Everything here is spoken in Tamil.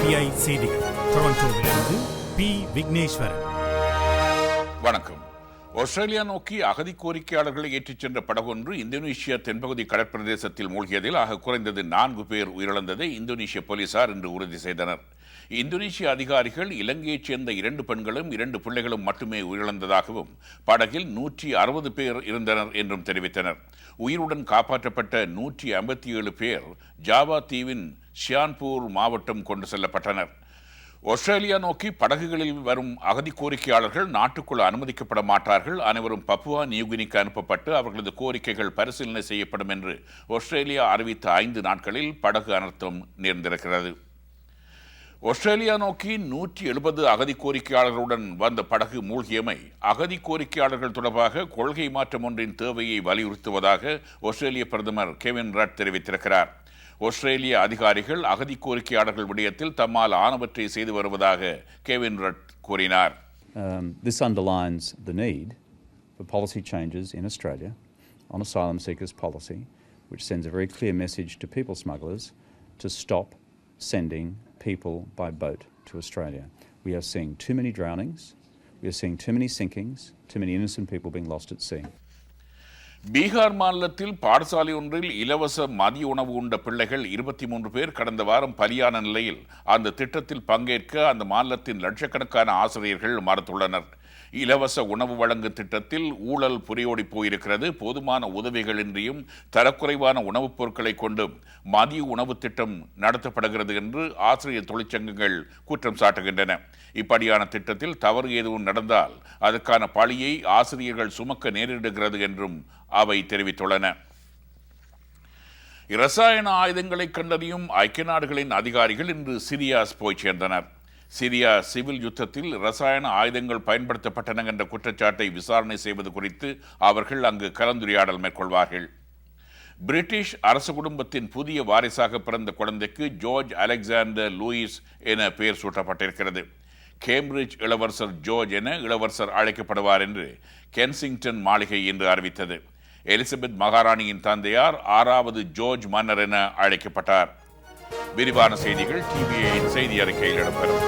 டிவிஐ செய்திகள் டொரண்டோவிலிருந்து பி. விக்னேஸ்வரன். வணக்கம். ஆஸ்திரேலியா நோக்கி அகதி கோரிக்கையாளர்களை ஏற்றிச் சென்ற படகொன்று இந்தோனேஷியா தென்பகுதி கடற்பிரதேசத்தில் மூழ்கியதில் ஆக குறைந்தது 4 பேர் உயிரிழந்ததை இந்தோனேஷிய போலீசார் இன்று உறுதி செய்தனர். இந்தோனேஷிய அதிகாரிகள் இலங்கையைச் சேர்ந்த 2 பெண்களும் 2 பிள்ளைகளும் மட்டுமே உயிரிழந்ததாகவும் படகில் 160 பேர் இருந்தனர் என்றும் தெரிவித்தனர். உயிருடன் காப்பாற்றப்பட்ட 157 பேர் ஜாவா தீவின் ஷியான்பூர் மாவட்டம் கொண்டு செல்லப்பட்டனர். ஆஸ்திரேலியா நோக்கி படகுகளில் வரும் அகதி கோரிக்கையாளர்கள் நாட்டுக்குள் அனுமதிக்கப்பட மாட்டார்கள். அனைவரும் பப்புவா நியூகினிக்கு அனுப்பப்பட்டு அவர்களது கோரிக்கைகள் பரிசீலனை செய்யப்படும் என்று ஆஸ்திரேலியா அறிவித்த 5 நாட்களில் படகு அனர்த்தம் நேர்ந்திருக்கிறது. ஆஸ்திரேலியா நோக்கி 170 அகதி கோரிக்கையாளர்களுடன் வந்த படகு மூழ்கியமை அகதி கோரிக்கையாளர்கள் தொடர்பாக கொள்கை மாற்றம் ஒன்றின் தேவையை வலியுறுத்துவதாக ஆஸ்திரேலிய பிரதமர் கெவின் ரட் தெரிவித்திருக்கிறார். ஆஸ்திரேலிய அதிகாரிகள் அகதி கோரிக்கையாளர்கள் விடயத்தில் தம்மால் ஆனவற்றை செய்து வருவதாக கெவின் ரட் கூறினார். This underlines the need for policy changes in Australia on asylum seekers policy, which sends a very clear message to people smugglers to stop sending people by boat to Australia. We are seeing too many drownings, we are seeing too many sinkings, too many innocent people being lost at sea. Bihar மாநிலத்தில் பாடசாலை ஒன்றில் இலவச மதிய உணவு உண்ட பிள்ளைகள் 23 பேர் கடந்த வாரம் பலியான நிலையில் அந்த திட்டத்தில் பங்கேற்க அந்த மாநிலத்தின் லட்சக்கணக்கான ஆசிரியர்கள் மறுத்துள்ளனர். இலவச உணவு வழங்கும் திட்டத்தில் ஊழல் புரியோடி போயிருக்கிறது. போதுமான உதவிகளின்றியும் தரக்குறைவான உணவுப் பொருட்களை கொண்டும் மதிய உணவு திட்டம் நடத்தப்படுகிறது என்று ஆசிரியர் தொழிற்சங்கங்கள் குற்றம் சாட்டுகின்றன. இப்படியான திட்டத்தில் தவறு எதுவும் நடந்தால் அதற்கான பழியை ஆசிரியர்கள் சுமக்க நேரிடுகிறது என்றும் அவை தெரிவித்துள்ளன. இரசாயன ஆயுதங்களை கண்டறியும் ஐக்கிய நாடுகளின் அதிகாரிகள் இன்று சிரியா போய் சேர்ந்தனர். சிரியா சிவில் யுத்தத்தில் இரசாயன ஆயுதங்கள் பயன்படுத்தப்பட்டன என்ற குற்றச்சாட்டை விசாரணை செய்வது குறித்து அவர்கள் அங்கு கலந்துரையாடல் மேற்கொள்வார்கள். பிரிட்டிஷ் அரசு குடும்பத்தின் புதிய வாரிசாக பிறந்த குழந்தைக்கு ஜார்ஜ் அலெக்சாண்டர் லூயிஸ் என பெயர் சூட்டப்பட்டிருக்கிறது. கேம்பிரிட்ஜ் இளவரசர் ஜார்ஜ் என இளவரசர் அழைக்கப்படுவார் என்று கென்சிங்டன் மாளிகை இன்று அறிவித்தது. எலிசபெத் மகாராணியின் தந்தையார் 6வது ஜார்ஜ் மன்னர் என அழைக்கப்பட்டார். விரிவான செய்திகள் டிவிஐயின் செய்தி அறிக்கையில் இடம்பெறும்.